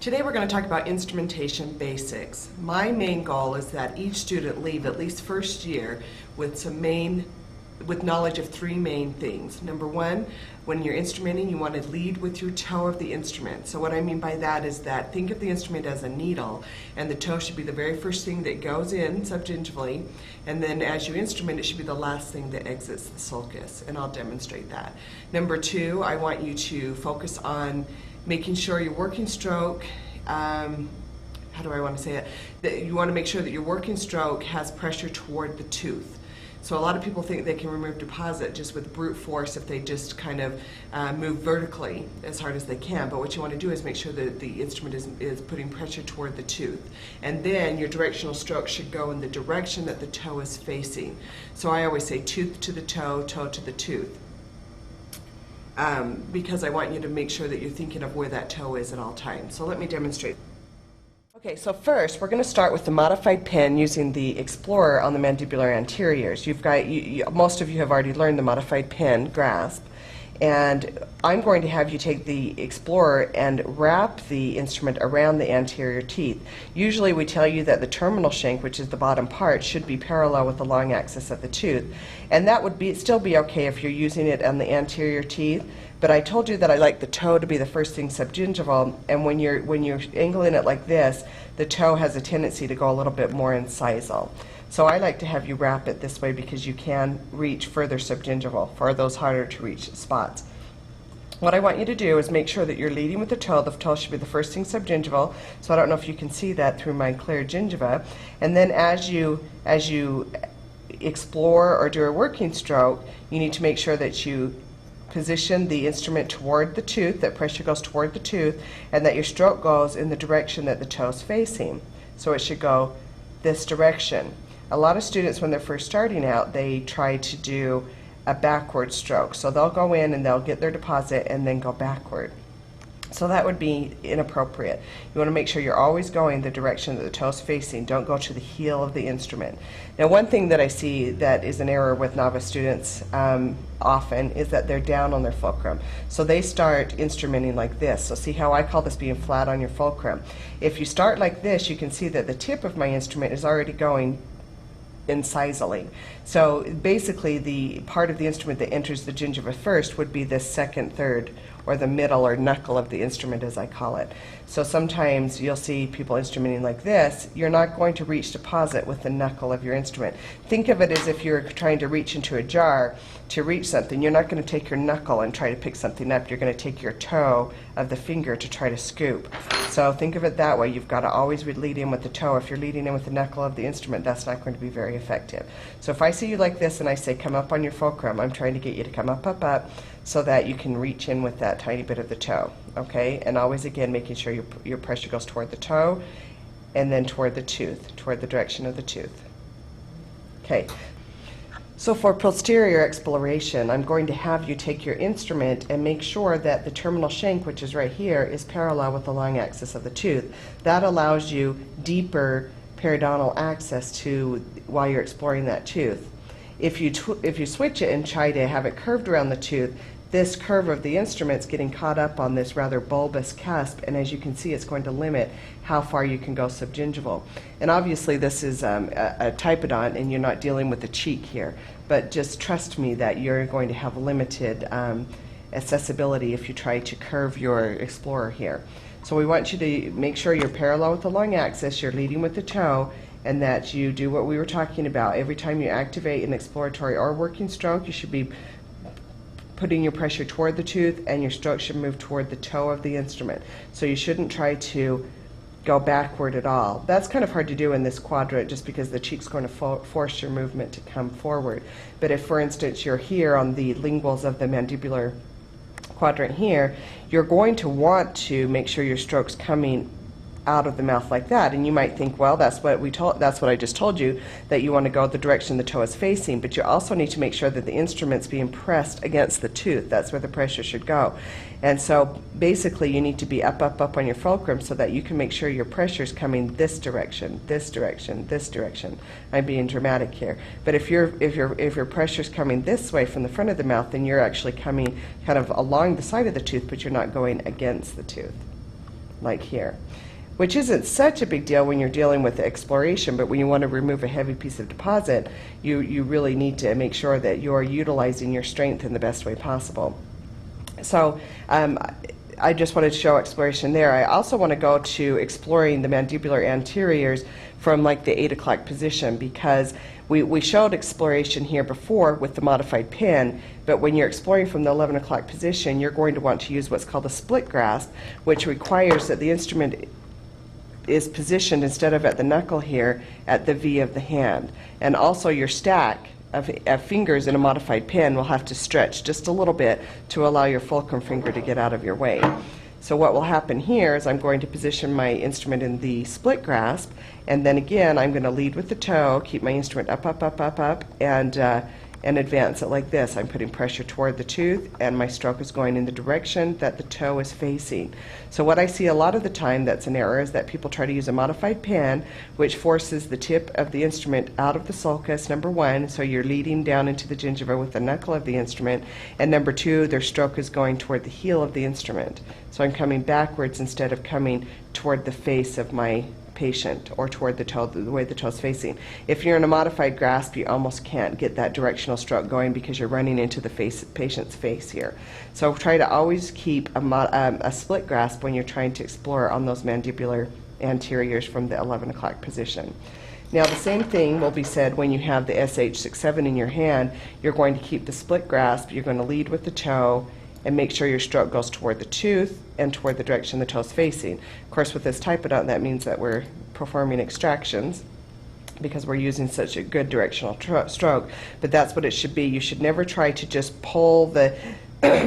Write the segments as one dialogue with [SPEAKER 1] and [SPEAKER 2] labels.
[SPEAKER 1] Today we're going to talk about instrumentation basics. My main goal is that each student leave at least first year with knowledge of three main things. Number one, when you're instrumenting, you want to lead with your toe of the instrument. So what I mean by that is that think of the instrument as a needle, and the toe should be the very first thing that goes in subgingivally, and then as you instrument, it should be the last thing that exits the sulcus, and I'll demonstrate that. Number two, I want you to focus on making sure your working stroke, how do I want to say it? That you want to make sure that your working stroke has pressure toward the tooth. So a lot of people think they can remove deposit just with brute force if they just kind of move vertically as hard as they can. But what you want to do is make sure that the instrument is putting pressure toward the tooth. And then your directional stroke should go in the direction that the toe is facing. So I always say tooth to the toe, toe to the tooth. Because I want you to make sure that you're thinking of where that toe is at all times. So let me demonstrate. Okay, so first we're going to start with the modified pen using the Explorer on the mandibular anteriors. Most of you have already learned the modified pen grasp, and I'm going to have you take the Explorer and wrap the instrument around the anterior teeth. Usually we tell you that the terminal shank, which is the bottom part, should be parallel with the long axis of the tooth, and that would still be okay if you're using it on the anterior teeth. But I told you that I like the toe to be the first thing subgingival, and when you're angling it like this, the toe has a tendency to go a little bit more incisal. So I like to have you wrap it this way because you can reach further subgingival for those harder to reach spots. What I want you to do is make sure that you're leading with the toe. The toe should be the first thing subgingival. So I don't know if you can see that through my clear gingiva. And then as you explore or do a working stroke, you need to make sure that you position the instrument toward the tooth, that pressure goes toward the tooth, and that your stroke goes in the direction that the toe is facing. So it should go this direction. A lot of students, when they're first starting out, they try to do a backward stroke. So they'll go in and they'll get their deposit and then go backward. So that would be inappropriate. You want to make sure you're always going the direction that the toe is facing. Don't go to the heel of the instrument. Now, one thing that I see that is an error with novice students often is that they're down on their fulcrum. So they start instrumenting like this. So see how I call this being flat on your fulcrum. If you start like this, you can see that the tip of my instrument is already going incisally. So basically the part of the instrument that enters the gingiva first would be the second, third, or the middle or knuckle of the instrument, as I call it. So sometimes you'll see people instrumenting like this. You're not going to reach deposit with the knuckle of your instrument. Think of it as if you're trying to reach into a jar to reach something. You're not going to take your knuckle and try to pick something up. You're going to take your toe of the finger to try to scoop. So think of it that way. You've got to always lead in with the toe. If you're leading in with the knuckle of the instrument, that's not going to be very effective. So if I see you like this and I say come up on your fulcrum, I'm trying to get you to come up, up, up, so that you can reach in with that tiny bit of the toe, okay? And always, again, making sure your pressure goes toward the toe and then toward the tooth, toward the direction of the tooth. Okay. So for posterior exploration, I'm going to have you take your instrument and make sure that the terminal shank, which is right here, is parallel with the long axis of the tooth. That allows you deeper periodontal access to while you're exploring that tooth. If you switch it and try to have it curved around the tooth, this curve of the instrument's getting caught up on this rather bulbous cusp, and as you can see, it's going to limit how far you can go subgingival. And obviously this is a typodont, and you're not dealing with the cheek here, but just trust me that you're going to have limited accessibility if you try to curve your Explorer here. So we want you to make sure you're parallel with the long axis, you're leading with the toe, and that you do what we were talking about. Every time you activate an exploratory or working stroke, you should be putting your pressure toward the tooth, and your stroke should move toward the toe of the instrument. So you shouldn't try to go backward at all. That's kind of hard to do in this quadrant just because the cheek's going to force your movement to come forward. But if, for instance, you're here on the linguals of the mandibular quadrant here, you're going to want to make sure your stroke's coming out of the mouth like that, and you might think, well, that's what I just told you, that you want to go the direction the toe is facing, but you also need to make sure that the instrument's being pressed against the tooth. That's where the pressure should go. And so basically you need to be up, up, up on your fulcrum so that you can make sure your pressure's coming this direction, this direction, this direction. I'm being dramatic here. But if your pressure's coming this way from the front of the mouth, then you're actually coming kind of along the side of the tooth, but you're not going against the tooth. like here, which isn't such a big deal when you're dealing with the exploration, but when you want to remove a heavy piece of deposit, you really need to make sure that you're utilizing your strength in the best way possible. So I just wanted to show exploration there. I also want to go to exploring the mandibular anteriors from like the 8 o'clock position, because we showed exploration here before with the modified pen, but when you're exploring from the 11 o'clock position, you're going to want to use what's called a split grasp, which requires that the instrument is positioned, instead of at the knuckle here, at the V of the hand. And also your stack of fingers in a modified pen will have to stretch just a little bit to allow your fulcrum finger to get out of your way. So what will happen here is I'm going to position my instrument in the split grasp, and then again I'm going to lead with the toe, keep my instrument up, up, up, up, up, and advance it like this. I'm putting pressure toward the tooth, and my stroke is going in the direction that the toe is facing. So what I see a lot of the time that's an error is that people try to use a modified pen, which forces the tip of the instrument out of the sulcus, number one, so you're leading down into the gingiva with the knuckle of the instrument, and number two, their stroke is going toward the heel of the instrument. So I'm coming backwards instead of coming toward the face of my patient, or toward the toe, the way the toe is facing. If you're in a modified grasp, you almost can't get that directional stroke going because you're running into the patient's face here. So try to always keep a split grasp when you're trying to explore on those mandibular anteriors from the 11 o'clock position. Now the same thing will be said when you have the SH67 in your hand. You're going to keep the split grasp, you're going to lead with the toe, and make sure your stroke goes toward the tooth and toward the direction the toe is facing. Of course, with this typodont, that means that we're performing extractions because we're using such a good directional stroke, but that's what it should be. You should never try to just pull the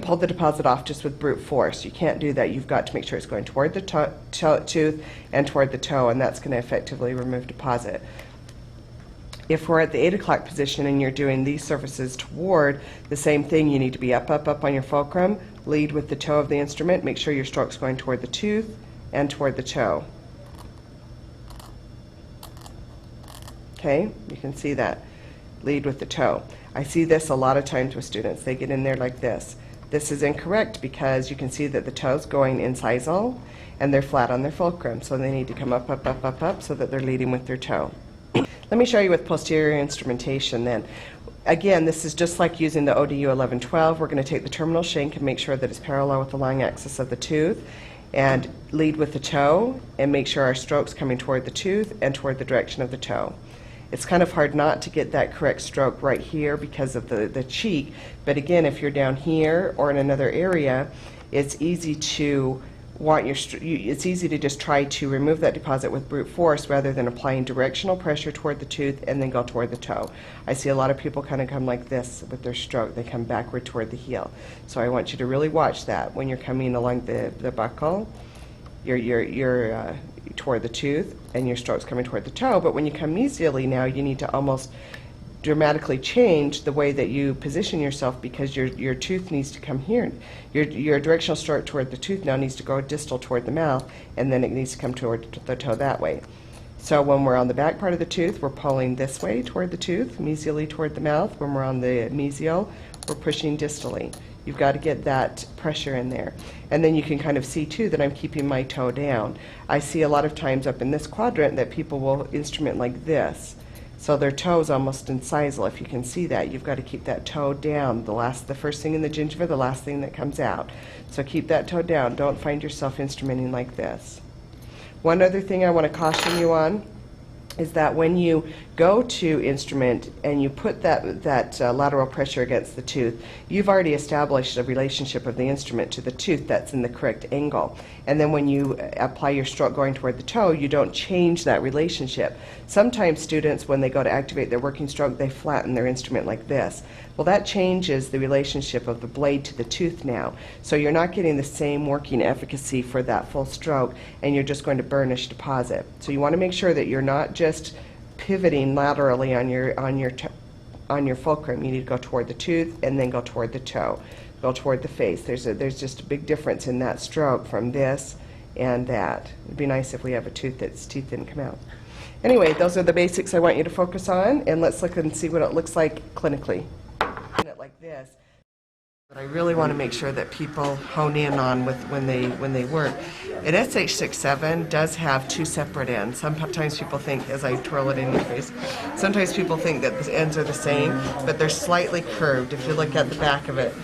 [SPEAKER 1] pull the deposit off just with brute force. You can't do that. You've got to make sure it's going toward the tooth and toward the toe, and that's going to effectively remove deposit. If we're at the 8 o'clock position and you're doing these surfaces toward the same thing, you need to be up, up, up on your fulcrum, lead with the toe of the instrument, make sure your stroke's going toward the tooth and toward the toe. Okay, you can see that. Lead with the toe. I see this a lot of times with students. They get in there like this. This is incorrect because you can see that the toe's going incisal and they're flat on their fulcrum, so they need to come up, up, up, up, up so that they're leading with their toe. Let me show you with posterior instrumentation then. Again, this is just like using the ODU 1112. We're going to take the terminal shank and make sure that it's parallel with the long axis of the tooth, and lead with the toe and make sure our stroke's coming toward the tooth and toward the direction of the toe. It's kind of hard not to get that correct stroke right here because of the cheek, but again, if you're down here or in another area, it's easy to it's easy to just try to remove that deposit with brute force rather than applying directional pressure toward the tooth and then go toward the toe. I see a lot of people kind of come like this with their stroke. They come backward toward the heel. So I want you to really watch that when you're coming along the buccal. You're toward the tooth and your stroke's coming toward the toe, but when you come mesially now, you need to almost dramatically change the way that you position yourself because your tooth needs to come here. Your directional stroke toward the tooth now needs to go distal toward the mouth, and then it needs to come toward the toe that way. So when we're on the back part of the tooth, we're pulling this way toward the tooth, mesially toward the mouth. When we're on the mesial, we're pushing distally. You've got to get that pressure in there. And then you can kind of see too that I'm keeping my toe down. I see a lot of times up in this quadrant that people will instrument like this. So their toe's almost incisal. If you can see that, you've got to keep that toe down. The first thing in the gingiva, the last thing that comes out. So keep that toe down. Don't find yourself instrumenting like this. One other thing I want to caution you on is that when you go to instrument and you put that lateral pressure against the tooth, you've already established a relationship of the instrument to the tooth that's in the correct angle. And then when you apply your stroke going toward the toe, you don't change that relationship. Sometimes students, when they go to activate their working stroke, they flatten their instrument like this. Well, that changes the relationship of the blade to the tooth now. So you're not getting the same working efficacy for that full stroke, and you're just going to burnish deposit. So you want to make sure that you're not just pivoting laterally on your fulcrum. You need to go toward the tooth and then go toward the toe. Go toward the face. There's just a big difference in that stroke from this and that. It'd be nice if we have a tooth that's teeth didn't come out. Anyway, those are the basics I want you to focus on, and let's look and see what it looks like clinically. Like this. But I really want to make sure that people hone in on when they work. An SH67 does have two separate ends. Sometimes people think, as I twirl it in your face, sometimes people think that the ends are the same, but they're slightly curved. If you look at the back of it,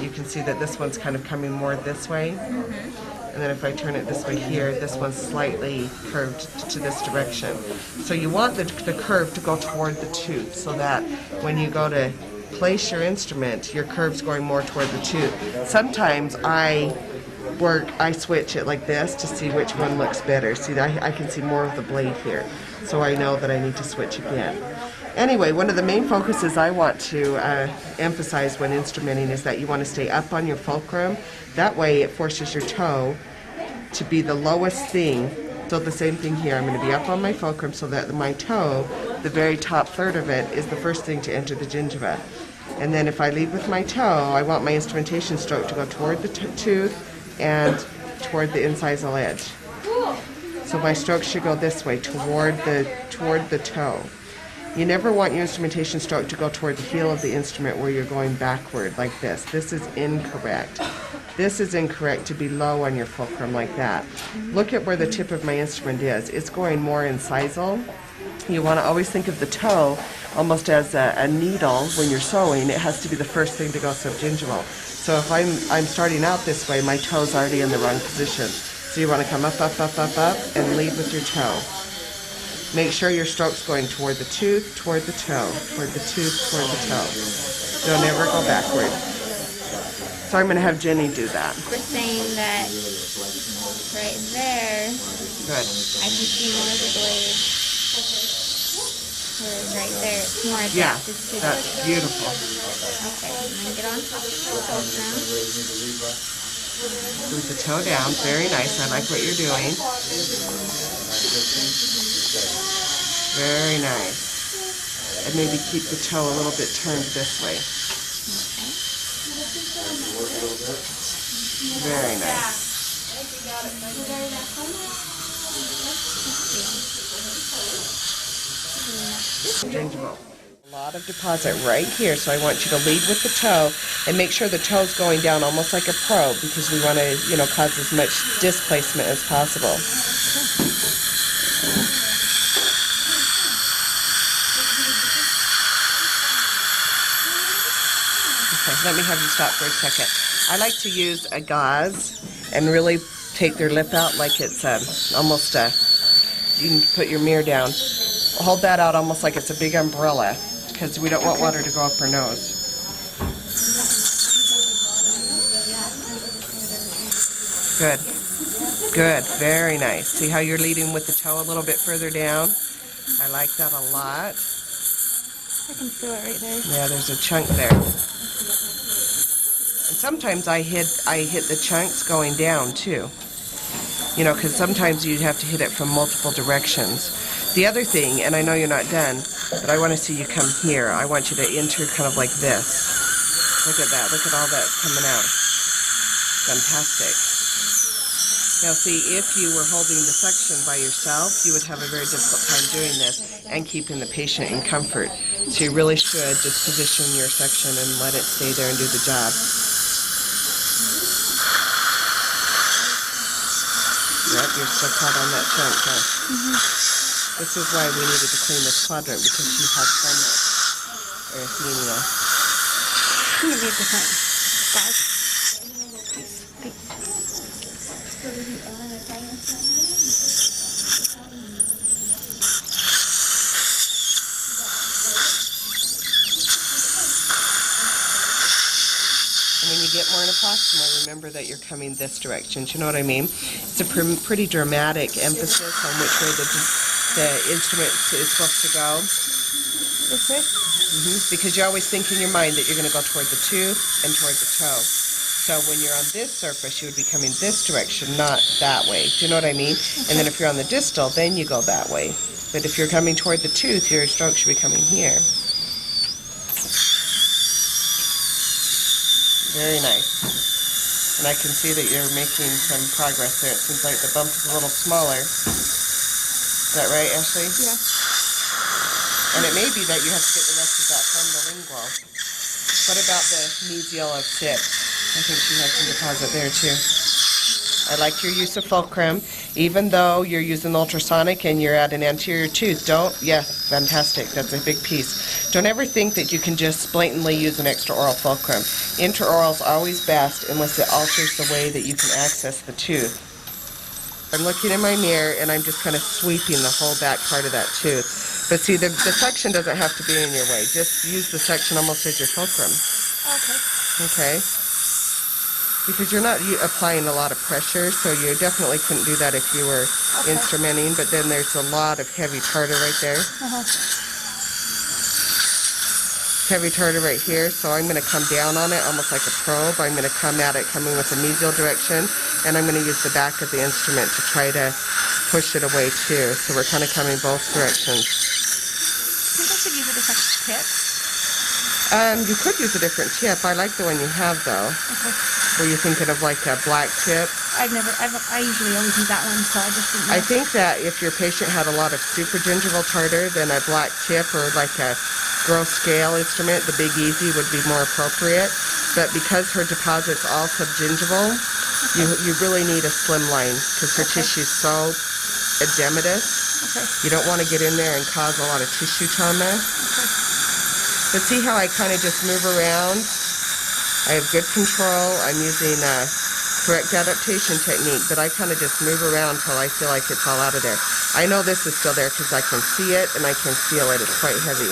[SPEAKER 1] you can see that this one's kind of coming more this way. And then if I turn it this way here, this one's slightly curved to this direction. So you want the curve to go toward the tooth so that when you go to place your instrument, your curve's going more toward the tooth. Sometimes I switch it like this to see which one looks better. See, I can see more of the blade here, so I know that I need to switch again. Anyway, one of the main focuses I want to emphasize when instrumenting is that you want to stay up on your fulcrum. That way it forces your toe to be the lowest thing. So the same thing here, I'm going to be up on my fulcrum so that my toe, the very top third of it, is the first thing to enter the gingiva. And then if I lead with my toe, I want my instrumentation stroke to go toward the tooth and toward the incisal edge. So my stroke should go this way, toward the toe. You never want your instrumentation stroke to go toward the heel of the instrument where you're going backward like this. This is incorrect. This is incorrect to be low on your fulcrum like that. Look at where the tip of my instrument is. It's going more incisal. You want to always think of the toe almost as a needle when you're sewing. It has to be the first thing to go subgingival. So if I'm starting out this way, my toe's already in the wrong position. So you want to come up, up, up, up, up, and lead with your toe. Make sure your stroke's going toward the tooth, toward the toe, toward the tooth, toward the toe. Don't ever go backward. So I'm going to have Jenny do that.
[SPEAKER 2] We're saying that right there,
[SPEAKER 1] Good.
[SPEAKER 2] I can see more of the blade. Whereas right there, it's more
[SPEAKER 1] Yeah,
[SPEAKER 2] adapted to
[SPEAKER 1] that's
[SPEAKER 2] the...
[SPEAKER 1] beautiful.
[SPEAKER 2] Okay, and then get on top of the toe now.
[SPEAKER 1] Move the toe down. Very nice. I like what you're doing. Very nice. And maybe keep the toe a little bit turned this way. Very nice. Gingival. A lot of deposit right here, so I want you to lead with the toe and make sure the toe's going down almost like a probe because we want to, cause as much displacement as possible. Okay, let me have you stop for a second. I like to use a gauze and really take their lip out like it's almost you can put your mirror down. Hold that out almost like it's a big umbrella because we don't want water to go up her nose. Good. Good. Very nice. See how you're leading with the toe a little bit further down? I like that a lot.
[SPEAKER 2] I can feel it right there.
[SPEAKER 1] Yeah, there's a chunk there. And sometimes I hit the chunks going down too. Because sometimes you have to hit it from multiple directions. The other thing, and I know you're not done, but I want to see you come here. I want you to enter kind of like this. Look at that. Look at all that coming out. Fantastic. Now see, if you were holding the section by yourself, you would have a very difficult time doing this and keeping the patient in comfort. So you really should just position your section and let it stay there and do the job. Yep, you're still caught on that chunk, huh? This is why we needed to clean this quadrant because you have so much erythema.
[SPEAKER 2] Can you be a different size?
[SPEAKER 1] When you get more in a proximal, remember that you're coming this direction. Do you know what I mean? It's a pretty dramatic emphasis on which way the instrument is supposed to go.
[SPEAKER 2] This way?
[SPEAKER 1] Because you always think in your mind that you're going to go toward the tooth and toward the toe. So when you're on this surface, you would be coming this direction, not that way. Do you know what I mean? And then if you're on the distal, then you go that way. But if you're coming toward the tooth, your stroke should be coming here. Very nice. And I can see that you're making some progress there. It seems like the bump is a little smaller. Is that right, Ashley?
[SPEAKER 2] Yeah.
[SPEAKER 1] And it may be that you have to get the rest of that from the lingual. What about the mesial of 6? I think she has some deposit there too. I like your use of fulcrum, even though you're using ultrasonic and you're at an anterior tooth. Fantastic. That's a big piece. Don't ever think that you can just blatantly use an extraoral fulcrum. Intraoral is always best unless it alters the way that you can access the tooth. I'm looking in my mirror and I'm just kind of sweeping the whole back part of that tooth. But see, the suction doesn't have to be in your way. Just use the suction almost as your fulcrum. Okay. Because you're not applying a lot of pressure, so you definitely couldn't do that if you were instrumenting, but then there's a lot of heavy tartar right there. Heavy tartar right here, so I'm going to come down on it almost like a probe. I'm going to come at it coming with a mesial direction, and I'm going to use the back of the instrument to try to push it away too. So we're kind of coming both directions.
[SPEAKER 2] I think I should use a different tip.
[SPEAKER 1] You could use a different tip. I like the one you have though. Were you thinking of like a black tip?
[SPEAKER 2] I usually always use that one, so I just didn't know.
[SPEAKER 1] I think that if your patient had a lot of supragingival tartar, then a black tip or like a gross scale instrument, the Big Easy, would be more appropriate. But because her deposit's all subgingival, you really need a slim line because her tissue's so edematous. You don't want to get in there and cause a lot of tissue trauma. But see how I kind of just move around? I have good control. I'm using a correct adaptation technique, but I kind of just move around until I feel like it's all out of there. I know this is still there because I can see it and I can feel it. It's quite heavy.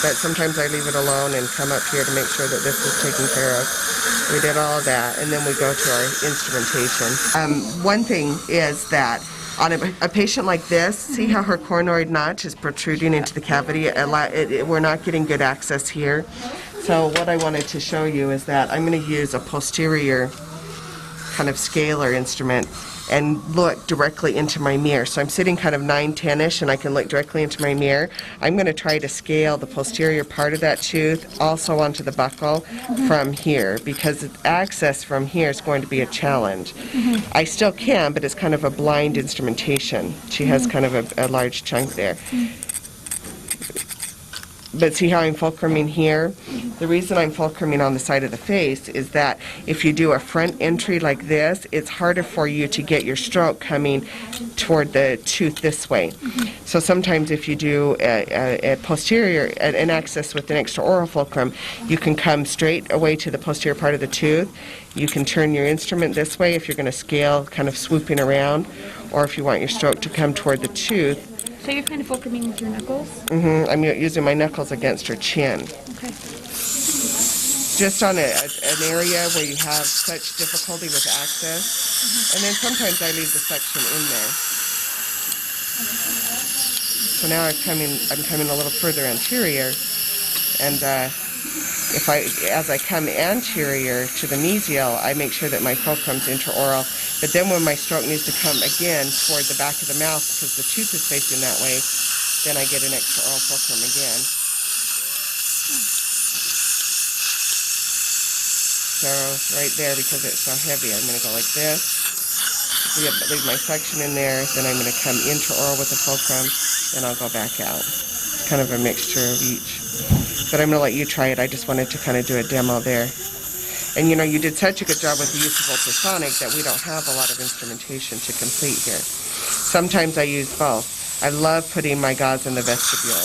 [SPEAKER 1] But sometimes I leave it alone and come up here to make sure that this is taken care of. We did all of that, and then we go to our instrumentation. One thing is that on a patient like this, see how her coronoid notch is protruding into the cavity? We're not getting good access here. So what I wanted to show you is that I'm going to use a posterior kind of scaler instrument and look directly into my mirror. So I'm sitting kind of 9-10-ish and I can look directly into my mirror. I'm going to try to scale the posterior part of that tooth also onto the buccal from here, because access from here is going to be a challenge. I still can, but it's kind of a blind instrumentation. She has kind of a large chunk there. But see how I'm fulcruming here? The reason I'm fulcruming on the side of the face is that if you do a front entry like this, it's harder for you to get your stroke coming toward the tooth this way. So sometimes if you do a posterior, an access with an extraoral fulcrum, you can come straight away to the posterior part of the tooth. You can turn your instrument this way if you're going to scale, kind of swooping around, or if you want your stroke to come toward the tooth.
[SPEAKER 2] So you're kind of fulcruming with your knuckles?
[SPEAKER 1] I'm using my knuckles against her chin.
[SPEAKER 2] Okay.
[SPEAKER 1] Just on an area where you have such difficulty with access. And then sometimes I leave the section in there. So now I'm coming a little further anterior, and as I come anterior to the mesial, I make sure that my fulcrum's intraoral. But then when my stroke needs to come again toward the back of the mouth because the tooth is facing that way, then I get an extraoral fulcrum again. So right there, because it's so heavy, I'm going to go like this. Leave my section in there, then I'm going to come intraoral with the fulcrum, then I'll go back out. It's kind of a mixture of each. But I'm going to let you try it. I just wanted to kind of do a demo there. And you know, you did such a good job with the use of ultrasonic that we don't have a lot of instrumentation to complete here. Sometimes I use both. I love putting my gauze in the vestibule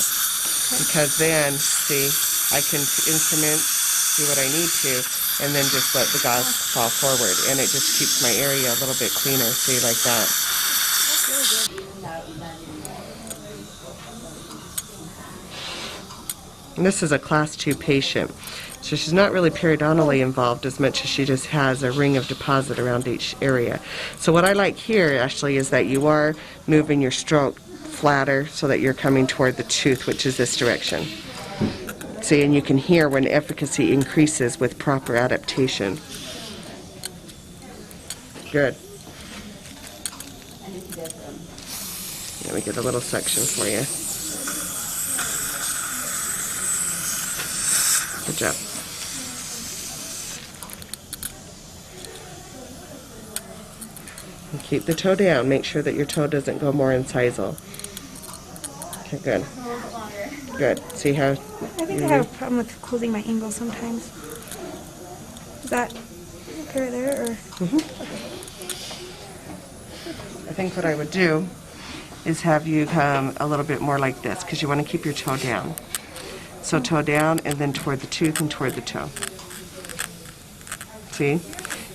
[SPEAKER 1] because then, see, I can instrument, do what I need to, and then just let the gauze fall forward. And it just keeps my area a little bit cleaner, see, like that.
[SPEAKER 2] That's really good.
[SPEAKER 1] And this is a class 2 patient. So she's not really periodontally involved as much as she just has a ring of deposit around each area. So what I like here, Ashley, is that you are moving your stroke flatter so that you're coming toward the tooth, which is this direction. See, and you can hear when efficacy increases with proper adaptation. Good. Let me get a little section for you. Good job. And keep the toe down. Make sure that your toe doesn't go more incisal. Okay, good.
[SPEAKER 2] A little bit longer.
[SPEAKER 1] Good. See how?
[SPEAKER 3] I think I have a problem with closing my angle sometimes. Is that okay right there? Or?
[SPEAKER 1] I think what I would do is have you come a little bit more like this because you want to keep your toe down. So toe down and then toward the tooth and toward the toe. See?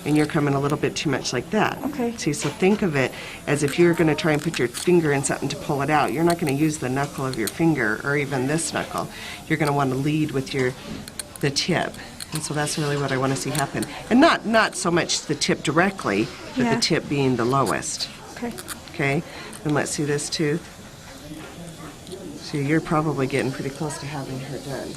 [SPEAKER 1] And you're coming a little bit too much like that.
[SPEAKER 3] Okay.
[SPEAKER 1] See, so think of it as if you're going to try and put your finger in something to pull it out. You're not going to use the knuckle of your finger or even this knuckle. You're going to want to lead with the tip. And so that's really what I want to see happen. And not so much the tip directly, but
[SPEAKER 3] Yeah.
[SPEAKER 1] the tip being the lowest.
[SPEAKER 3] Okay.
[SPEAKER 1] Okay? And let's see this tooth. So you're probably getting pretty close to having her done.